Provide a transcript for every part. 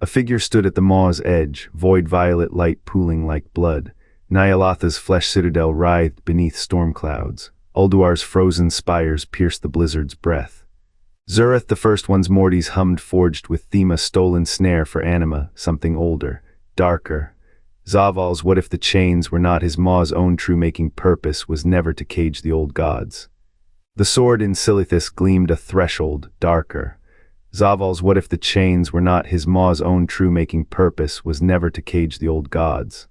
A figure stood at the maw's edge, void violet light pooling like blood. Ny'alotha's flesh citadel writhed beneath storm clouds. Ulduar's frozen spires pierced the blizzard's breath. Zurith the First One's Mortys hummed, forged with Thema stolen snare for anima, something older, darker. Zovaal's what if the chains were not his maw's own true-making purpose was never to cage the old gods. The sword in Silithus gleamed a threshold, darker. Zovaal's what if the chains were not his maw's own true-making purpose was never to cage the old gods.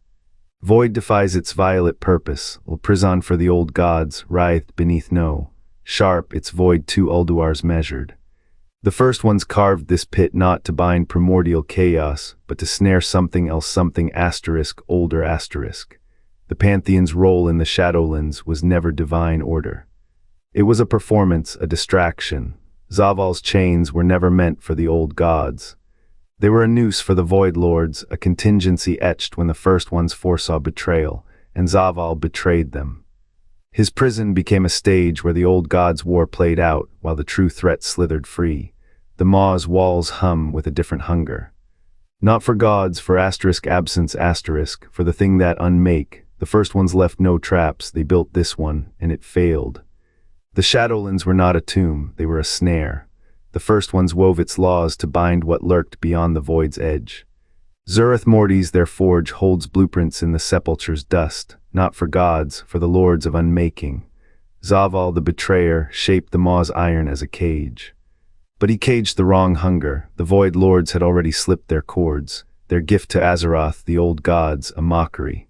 Void defies its violet purpose, prison for the old gods, writhed beneath no. Sharp its void two Ulduars measured. The First Ones carved this pit not to bind primordial chaos, but to snare something else, something asterisk, older asterisk. The Pantheon's role in the Shadowlands was never divine order. It was a performance, a distraction. Zovaal's chains were never meant for the old gods. They were a noose for the Void Lords, a contingency etched when the First Ones foresaw betrayal, and Zovaal betrayed them. His prison became a stage where the old gods' war played out, while the true threat slithered free. The maw's walls hum with a different hunger. Not for gods, for asterisk absence asterisk, for the thing that unmake. The First Ones left no traps, they built this one, and it failed. The Shadowlands were not a tomb, they were a snare. The First Ones wove its laws to bind what lurked beyond the void's edge. Zurith Mortys, their forge, holds blueprints in the sepulture's dust, not for gods, for the lords of unmaking. Zovaal the betrayer shaped the maw's iron as a cage. But he caged the wrong hunger. The Void Lords had already slipped their cords, their gift to Azeroth, the old gods, a mockery.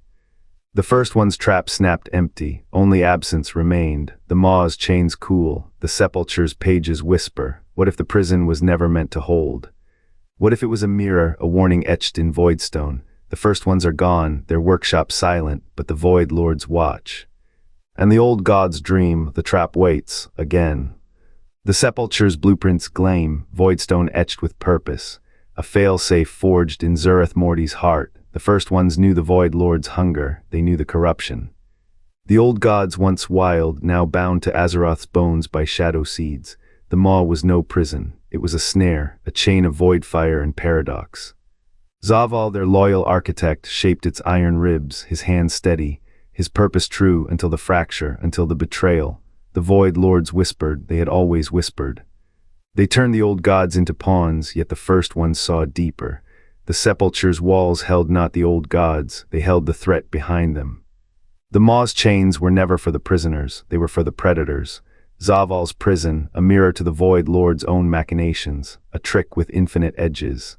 The First One's trap snapped empty, only absence remained. The maw's chains cool, the sepulture's pages whisper. What if the prison was never meant to hold? What if it was a mirror, a warning etched in voidstone? The First Ones are gone, their workshop silent, but the Void Lords watch. And the old gods dream, the trap waits, again. The sepulture's blueprints gleam, voidstone etched with purpose, a fail-safe forged in Zurith Morty's heart. The First Ones knew the Void Lord's hunger, they knew the corruption. The old gods once wild, now bound to Azeroth's bones by shadow seeds. The maw was no prison, it was a snare, a chain of void fire and paradox. Zovaal, their loyal architect, shaped its iron ribs, his hand steady, his purpose true until the fracture, until the betrayal. The Void Lords whispered, they had always whispered. They turned the old gods into pawns, yet the First Ones saw deeper. The sepulture's walls held not the old gods, they held the threat behind them. The maw's chains were never for the prisoners, they were for the predators. Zovaal's prison, a mirror to the Void Lord's own machinations, a trick with infinite edges.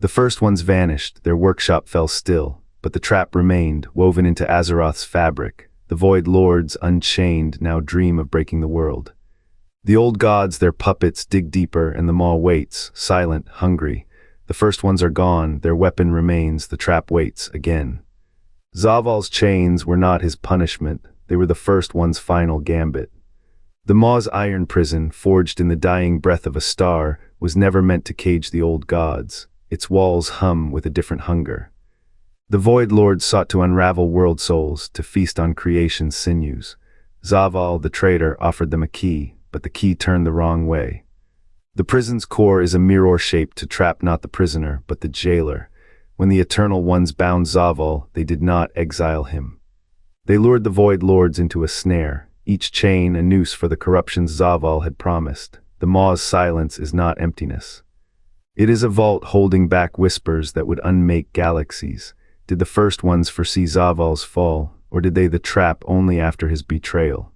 The First Ones vanished, their workshop fell still, but the trap remained, woven into Azeroth's fabric. The Void Lords, unchained, now dream of breaking the world. The old gods, their puppets, dig deeper, and the maw waits, silent, hungry. The First Ones are gone, their weapon remains, the trap waits, again. Zovaal's chains were not his punishment, they were the First One's final gambit. The maw's iron prison, forged in the dying breath of a star, was never meant to cage the old gods. Its walls hum with a different hunger. The Void Lords sought to unravel world souls, to feast on creation's sinews. Zovaal, the traitor, offered them a key, but the key turned the wrong way. The prison's core is a mirror shaped to trap not the prisoner, but the jailer. When the Eternal Ones bound Zovaal, they did not exile him. They lured the Void Lords into a snare, each chain a noose for the corruptions Zovaal had promised. The maw's silence is not emptiness. It is a vault holding back whispers that would unmake galaxies. Did the First Ones foresee Zovaal's fall, or did they the trap only after his betrayal?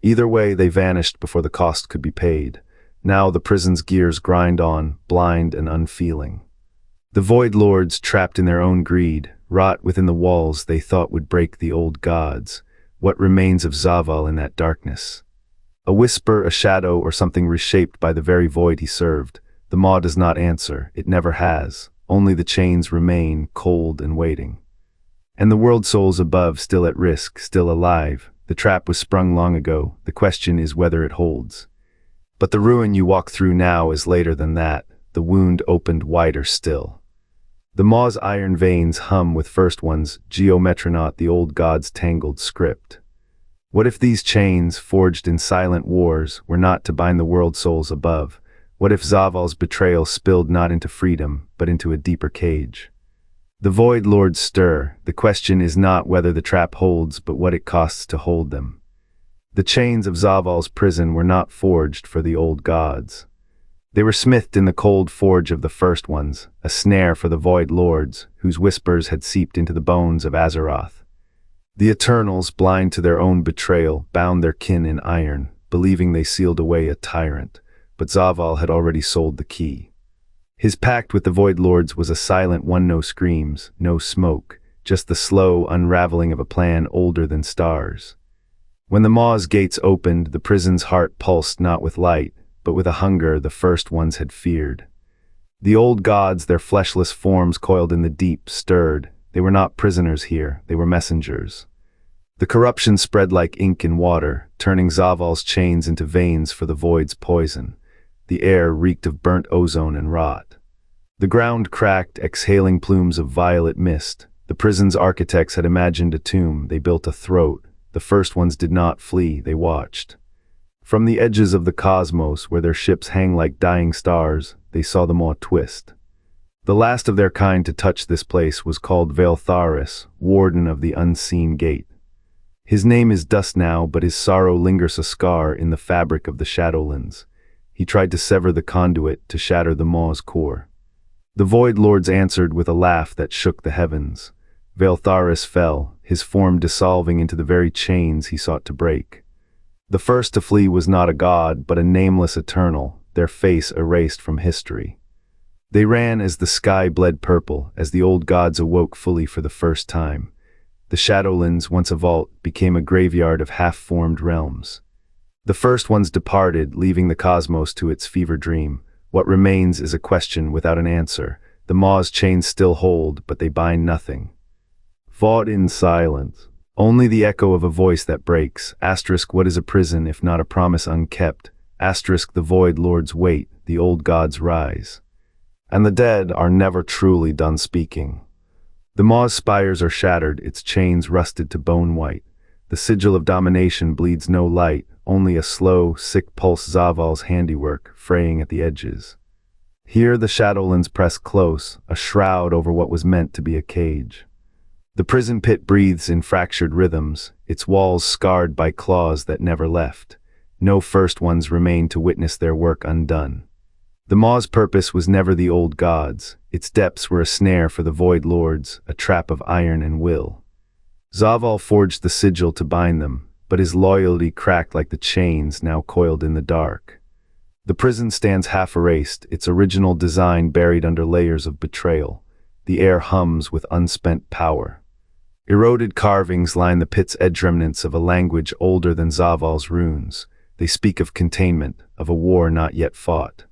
Either way, they vanished before the cost could be paid. Now the prison's gears grind on, blind and unfeeling. The Void Lords, trapped in their own greed, rot within the walls they thought would break the old gods. What remains of Zovaal in that darkness? A whisper, a shadow, or something reshaped by the very void he served. The maw does not answer, it never has. Only the chains remain, cold and waiting. And the world souls above, still at risk, still alive. The trap was sprung long ago, the question is whether it holds. But the ruin you walk through now is later than that, the wound opened wider still. The maw's iron veins hum with First Ones, geometronaut the old god's tangled script. What if these chains, forged in silent wars, were not to bind the world souls above? What if Zoval's betrayal spilled not into freedom, but into a deeper cage? The Void Lords stir. The question is not whether the trap holds, but what it costs to hold them. The chains of Zoval's prison were not forged for the old gods. They were smithed in the cold forge of the first ones, a snare for the Void Lords, whose whispers had seeped into the bones of Azeroth. The Eternals, blind to their own betrayal, bound their kin in iron, believing they sealed away a tyrant, but Zovaal had already sold the key. His pact with the Void Lords was a silent one, no screams, no smoke, just the slow unraveling of a plan older than stars. When the Maw's gates opened, the prison's heart pulsed not with light, but with a hunger the first ones had feared. The old gods, their fleshless forms coiled in the deep, stirred. They were not prisoners here, they were messengers. The corruption spread like ink in water, turning Zoval's chains into veins for the Void's poison. The air reeked of burnt ozone and rot. The ground cracked, exhaling plumes of violet mist. The prison's architects had imagined a tomb, they built a throat. The first ones did not flee, they watched. From the edges of the cosmos, where their ships hang like dying stars, they saw the Maw twist. The last of their kind to touch this place was called Xal'atath, Warden of the Unseen Gate. His name is dust now, but his sorrow lingers a scar in the fabric of the Shadowlands. He tried to sever the conduit, to shatter the Maw's core. The Void Lords answered with a laugh that shook the heavens. Xal'atath fell, his form dissolving into the very chains he sought to break. The first to flee was not a god, but a nameless eternal, their face erased from history. They ran as the sky bled purple, as the old gods awoke fully for the first time. The Shadowlands, once a vault, became a graveyard of half-formed realms. The first ones departed, leaving the cosmos to its fever dream. What remains is a question without an answer. The Maw's chains still hold, but they bind nothing. Fought in silence. Only the echo of a voice that breaks. Asterisk, what is a prison if not a promise unkept? Asterisk, the Void Lords wait, the old gods rise. And the dead are never truly done speaking. The Maw's spires are shattered, its chains rusted to bone white. The sigil of domination bleeds no light, only a slow, sick pulse, Zoval's handiwork, fraying at the edges. Here the Shadowlands press close, a shroud over what was meant to be a cage. The prison pit breathes in fractured rhythms, its walls scarred by claws that never left. No first ones remain to witness their work undone. The Maw's purpose was never the old gods. Its depths were a snare for the Void Lords, a trap of iron and will. Zovaal forged the sigil to bind them, but his loyalty cracked like the chains now coiled in the dark. The prison stands half erased, its original design buried under layers of betrayal. The air hums with unspent power. Eroded carvings line the pit's edge, remnants of a language older than Zoval's runes. They speak of containment, of a war not yet fought.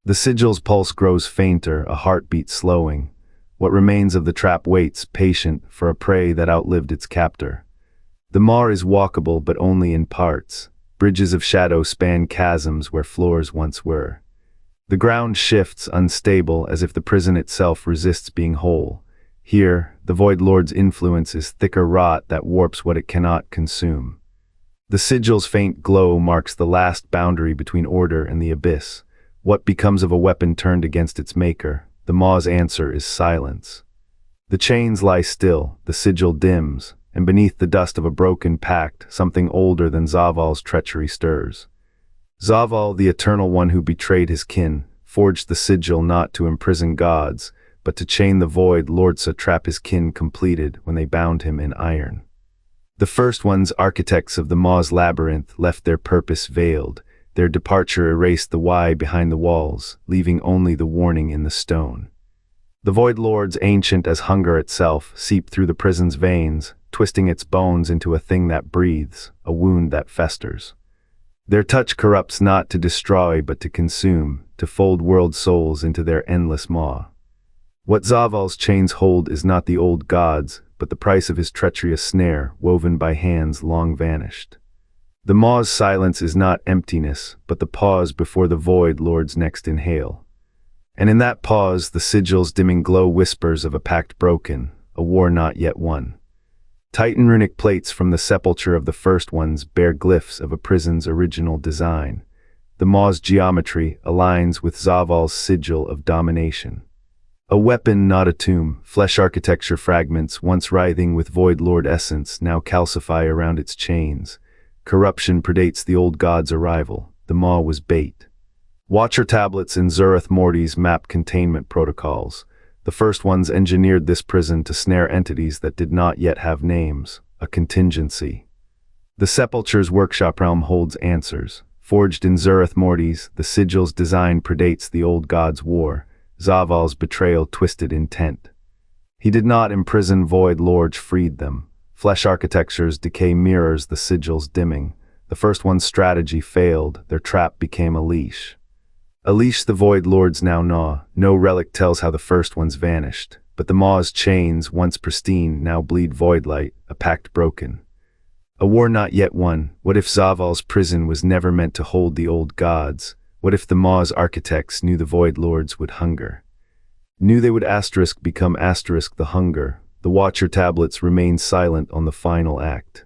The sigil's pulse grows fainter, a heartbeat slowing. What remains of the trap waits, patient, for a prey that outlived its captor. The Maw is walkable, but only in parts. Bridges of shadow span chasms where floors once were. The ground shifts, unstable, as if the prison itself resists being whole. Here, the Void Lord's influence is thicker rot that warps what it cannot consume. The sigil's faint glow marks the last boundary between order and the abyss. What becomes of a weapon turned against its maker? The Maw's answer is silence. The chains lie still, the sigil dims, and beneath the dust of a broken pact, something older than Zoval's treachery stirs. Zovaal, the eternal one who betrayed his kin, forged the sigil not to imprison gods, but to chain the Void Lords, to trap his kin completed when they bound him in iron. The first ones, architects of the Maw's labyrinth, left their purpose veiled. Their departure erased the why behind the walls, leaving only the warning in the stone. The Void Lords, ancient as hunger itself, seep through the prison's veins, twisting its bones into a thing that breathes, a wound that festers. Their touch corrupts not to destroy but to consume, to fold world souls into their endless maw. What Zoval's chains hold is not the old gods, but the price of his treachery, a snare woven by hands long vanished. The Maw's silence is not emptiness, but the pause before the Void Lords next inhale. And in that pause, the sigil's dimming glow whispers of a pact broken, a war not yet won. Titan runic plates from the sepulture of the first ones bear glyphs of a prison's original design. The Maw's geometry aligns with Zovaal's sigil of domination. A weapon, not a tomb, flesh architecture fragments, once writhing with Void Lord essence, now calcify around its chains. Corruption predates the old god's arrival. The Maw was bait. Watcher tablets in Zurith Morty's map containment protocols. The first ones engineered this prison to snare entities that did not yet have names, a contingency. The Sepulture's workshop realm holds answers. Forged in Zurith Morty's, the sigil's design predates the old god's war. Zovaal's betrayal twisted intent. He did not imprison Void Lords, freed them. Flesh architecture's decay mirrors the sigil's dimming. The first one's strategy failed, their trap became a leash. A leash the Void Lords now gnaw. No relic tells how the first ones vanished, but the Maw's chains, once pristine, now bleed void light, a pact broken. A war not yet won. What if Zovaal's prison was never meant to hold the old gods? What if the Maw's architects knew the Void Lords would hunger? Knew they would become the hunger. The Watcher tablets remain silent on the final act.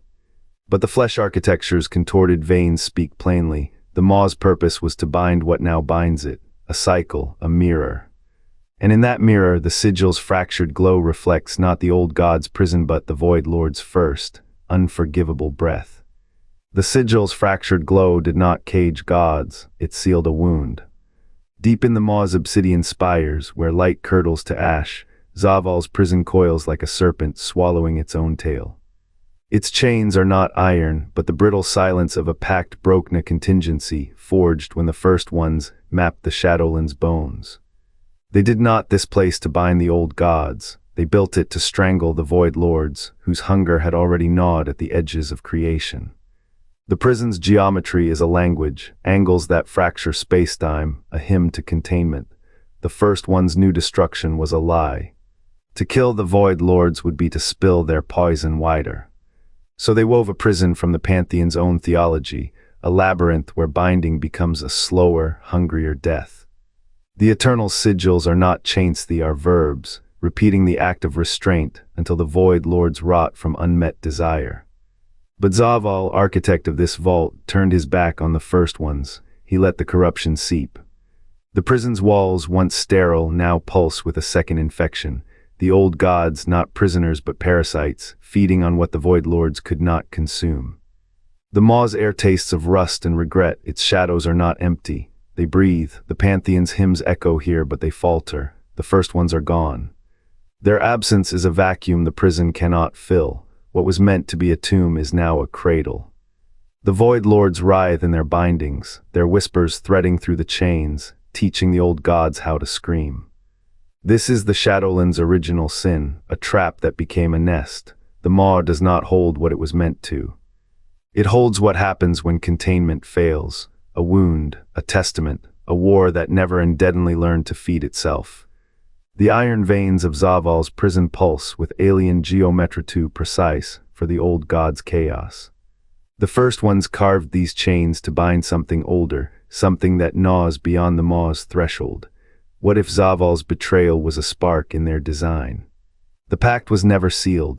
But the flesh architecture's contorted veins speak plainly. The Maw's purpose was to bind what now binds it, a cycle, a mirror. And in that mirror, the sigil's fractured glow reflects not the old god's prison but the Void Lord's first, unforgivable breath. The sigil's fractured glow did not cage gods, it sealed a wound. Deep in the Maw's obsidian spires, where light curdles to ash, Zovaal's prison coils like a serpent swallowing its own tail. Its chains are not iron, but the brittle silence of a pact broken, a contingency, forged when the first ones mapped the Shadowlands' bones. They did not this place to bind the old gods, they built it to strangle the Void Lords, whose hunger had already gnawed at the edges of creation. The prison's geometry is a language, angles that fracture space-time, a hymn to containment. The first one's new destruction was a lie. To kill the Void Lords would be to spill their poison wider. So they wove a prison from the Pantheon's own theology, a labyrinth where binding becomes a slower, hungrier death. The eternal sigils are not chains, they are verbs, repeating the act of restraint until the Void Lords rot from unmet desire. But Zovaal, architect of this vault, turned his back on the first ones. He let the corruption seep. The prison's walls, once sterile, now pulse with a second infection. The old gods, not prisoners but parasites, feeding on what the Void Lords could not consume. The Maw's air tastes of rust and regret. Its shadows are not empty. They breathe. The Pantheon's hymns echo here, but they falter. The first ones are gone. Their absence is a vacuum the prison cannot fill. What was meant to be a tomb is now a cradle. The Void Lords writhe in their bindings, their whispers threading through the chains, teaching the old gods how to scream. This is the Shadowlands' original sin, a trap that became a nest. The Maw does not hold what it was meant to. It holds what happens when containment fails, a wound, a testament, a war that never and deadenly learned to feed itself. The iron veins of Zovaal's prison pulse with alien geometry too precise for the old god's chaos. The first ones carved these chains to bind something older, something that gnaws beyond the Maw's threshold. What if Zovaal's betrayal was a spark in their design? The pact was never sealed.